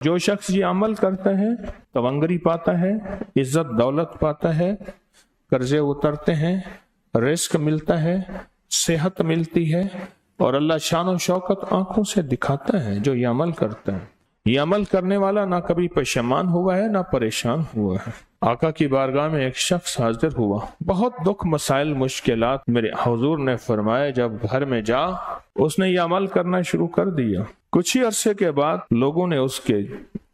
जो शख्स ये अमल करता है तवंगरी पाता है, इज्जत दौलत पाता है, कर्जे उतरते हैं, रिस्क मिलता है, सेहत मिलती है और अल्लाह शान और शौकत आंखों से दिखाता है जो ये अमल करता है। ये अमल करने वाला ना कभी परेशान हुआ है ना परेशान हुआ है। आका की बारगाह में एक शख्स हाजिर हुआ, बहुत दुख मसाइल मुश्किलात मेरे हुजूर ने फरमाया जब घर में जा उसने ये अमल करना शुरू कर दिया। कुछ ही अरसे के बाद लोगों ने उसके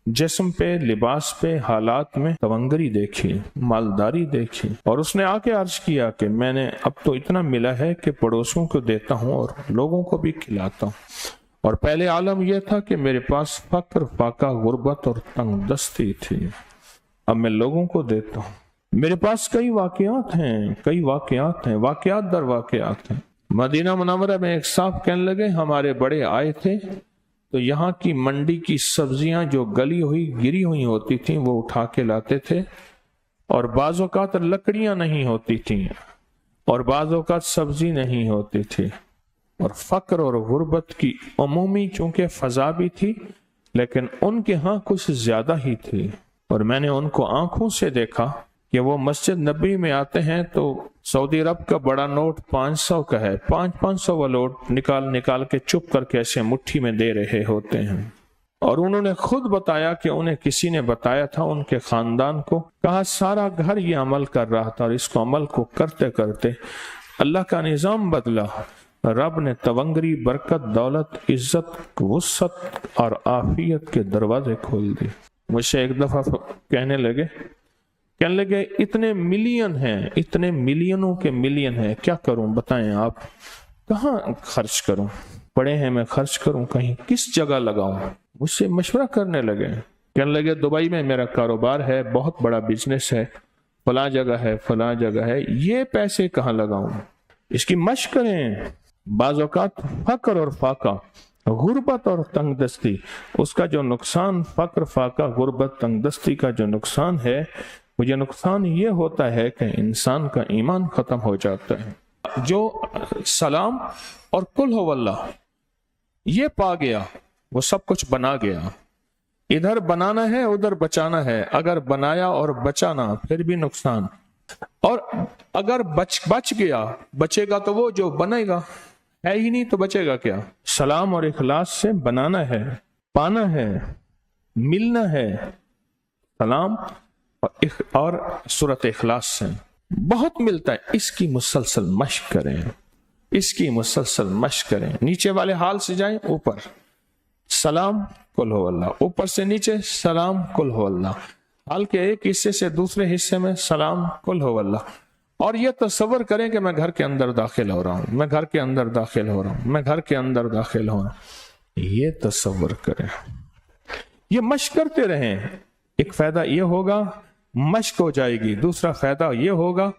जिस्म पे, लिबास पे, हालात में तवंगरी देखी, मालदारी देखी और उसने आके अर्ज किया कि मैंने अब तो इतना मिला है कि पड़ोसियों को देता हूँ और लोगों को भी खिलाता हूँ, और पहले आलम यह था कि मेरे पास फक्र, फाका, गुर्बत और तंगदस्ती थी, अब मैं लोगों को देता हूँ। मेरे पास कई वाकयात हैं, वाकयात दर वाकयात हैं। मदीना मुनव्वरा में एक साहब कहने लगे हमारे बड़े आए थे तो यहाँ की मंडी की सब्जियां जो गली हुई गिरी हुई होती थी वो उठा के लाते थे, और बाज़ औक़ात लकड़ियां नहीं होती थी और बाज़ औक़ात सब्जी नहीं होती थी, और फक्र और गुर्बत की अमूमी चूंकि फजा भी थी लेकिन उनके यहाँ कुछ ज्यादा ही थी। और मैंने उनको आंखों से देखा कि वो मस्जिद नबी में आते हैं तो सऊदी अरब का बड़ा नोट 500 का है, 500 वाला नोट निकाल के चुप करके ऐसे मुट्ठी में दे रहे होते हैं। और उन्होंने खुद बताया कि उन्हें किसी ने बताया था, उनके खानदान को कहा सारा घर ये अमल कर रहा था और इसको अमल को करते करते अल्लाह का निजाम बदला, रब ने तवंगरी, बरकत, दौलत, इज्जत, वुसअत और आफियत के दरवाजे खोल दिए। मुझसे एक दफा कहने लगे इतने मिलियन हैं, इतने मिलियनों के मिलियन हैं, क्या करूं बताएं आप, कहाँ खर्च करूं, पड़े हैं मैं खर्च करूं कहीं, किस जगह लगाऊं। मुझसे मशवरा करने लगे, कहने लगे दुबई में मेरा कारोबार है, बहुत बड़ा बिजनेस है, फला जगह है, ये पैसे कहाँ लगाऊं, इसकी मशक करें। बाज़ औक़ात फक्र और फाका, गुर्बत और तंगदस्ती, उसका जो नुकसान, फक्र, फाका, गुर्बत, तंगदस्ती का जो नुकसान है, मुझे नुकसान ये होता है कि इंसान का ईमान खत्म हो जाता है। जो सलाम और कुल हो वल्लाह ये पा गया वो सब कुछ बना गया। इधर बनाना है उधर बचाना है, अगर बनाया और बचाना फिर भी नुकसान, और अगर बच गया, बचेगा तो वो जो बनेगा, है ही नहीं तो बचेगा क्या। सलाम और इखलास से बनाना है, पाना है, मिलना है। सलाम और सूरत इखलास से बहुत मिलता है। इसकी मुसलसल मश्क करें, इसकी मुसलसल मश्क करें। नीचे वाले हाल से जाएं ऊपर, सलाम कुल हो अल्लाह, ऊपर से नीचे सलाम कुल हो अल्लाह, हाल के एक हिस्से से दूसरे हिस्से में सलाम कुल हो अल्लाह। और ये तसव्वुर करें कि मैं घर के अंदर दाखिल हो रहा हूं, मैं घर के अंदर दाखिल हो रहा हूं, मैं घर के अंदर दाखिल हो रहा हूं, ये तसव्वुर करें, ये मश्क करते रहें। एक फायदा ये होगा, मश्क हो जाएगी। दूसरा फायदा ये होगा,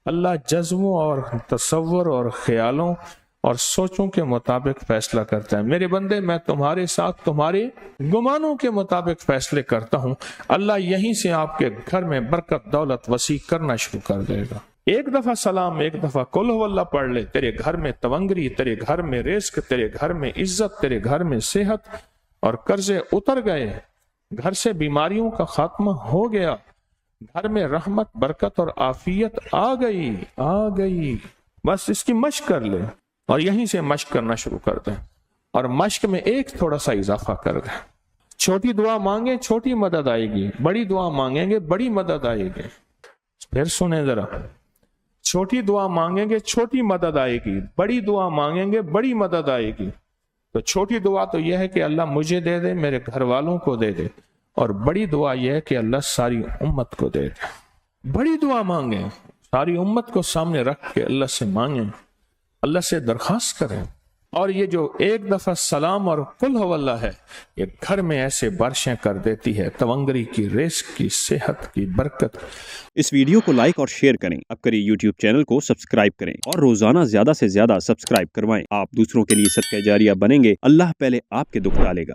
अल्लाह जज्बों और तसव्वुर और ख्यालों और सोचों के मुताबिक फैसला करता है। मेरे बंदे, मैं तुम्हारे साथ तुम्हारे गुमानों के मुताबिक फैसले करता हूं। अल्लाह यहीं से आपके घर में बरकत, दौलत वसी करना शुरू कर देगा। एक दफा सलाम, एक दफा कुल हुवल्लाह पढ़ ले, तेरे घर में तवंगरी, तेरे घर में रिस्क, तेरे घर में इज्जत, तेरे घर में सेहत और कर्जे उतर गए, घर से बीमारियों का खात्मा हो गया, घर में रहमत, बरकत और आफियत आ गई। बस इसकी मश्क कर ले और यहीं से मश्क करना शुरू कर दें, और मश्क में एक थोड़ा सा इजाफा कर दें। छोटी दुआ मांगे, छोटी मदद आएगी, बड़ी दुआ मांगेंगे, बड़ी मदद आएगी। फिर सुने जरा, छोटी दुआ मांगेंगे, छोटी मदद आएगी, बड़ी दुआ मांगेंगे, बड़ी मदद आएगी। तो छोटी दुआ तो यह है कि अल्लाह मुझे दे दे, मेरे घर वालों को दे दे, और बड़ी दुआ यह है कि अल्लाह सारी उम्मत को दे दे। बड़ी दुआ मांगे, सारी उम्मत को सामने रख के अल्लाह से मांगे, अल्लाह से दरखास्त करें। और ये जो एक दफा सलाम और कुल हुवल्लाह है, ये घर में ऐसे बारिशें कर देती है, तवंगरी की, रिस्क की, सेहत की, बरकत। इस वीडियो को लाइक और शेयर करें, अब करिए YouTube चैनल को सब्सक्राइब करें और रोजाना ज्यादा से ज्यादा सब्सक्राइब करवाएं। आप दूसरों के लिए सदका जारिया बनेंगे, अल्लाह पहले आपके दुख टालेगा।